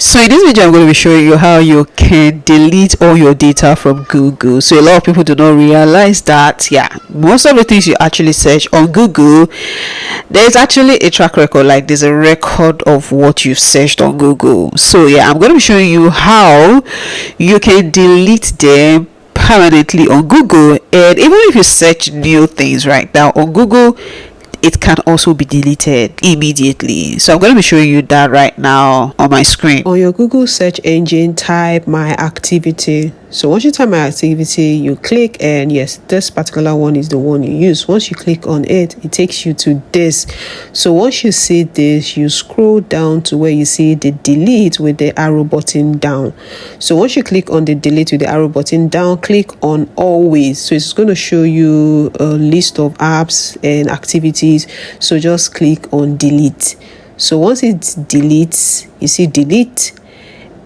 So in this video, I'm going to be showing you how you can delete all your data from Google. So a lot of people do not realize that, yeah, most of the things you actually search on Google, there's actually a track record, like there's a record of what you've searched on Google. So yeah, I'm going to be showing you how you can delete them permanently on Google. And even if you search new things right now on Google, it can also be deleted immediately. So I'm going to be showing you that right now on my screen. On your Google search engine, type my activity. So once you type my activity, you click, and yes, this particular one is the one you use. Once you click on it, it takes you to this. So once you see this, you scroll down to where you see the delete with the arrow button down. So once you click on the delete with the arrow button down, click on always. So it's going to show you a list of apps and activities. So just click on delete. So once it deletes, you see delete,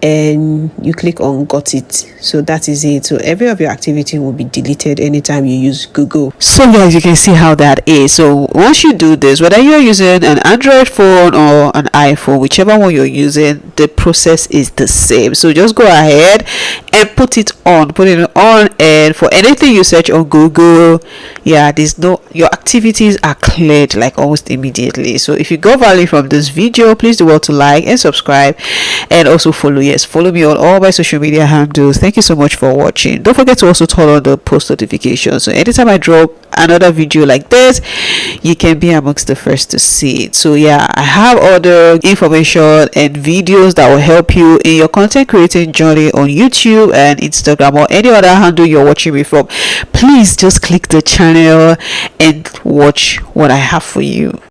and you click on got it. So that is it. So every of your activity will be deleted anytime you use Google. So guys, you can see how that is. So once you do this, whether you're using an Android phone or an iPhone, whichever one you're using, the process is the same. So just go ahead and put it on, and for anything you search on Google, yeah, your activities are cleared like almost immediately. So if you got value from this video, please do well to like and subscribe, and also follow me on all my social media handles. Thank you so much for watching. Don't forget to also turn on the post notifications, so anytime I drop another video like this, you can be amongst the first to see it. So yeah, I have other information and videos that will help you in your content creating journey on YouTube and Instagram or any other handle you're watching me from. Please just click the channel and watch what I have for you.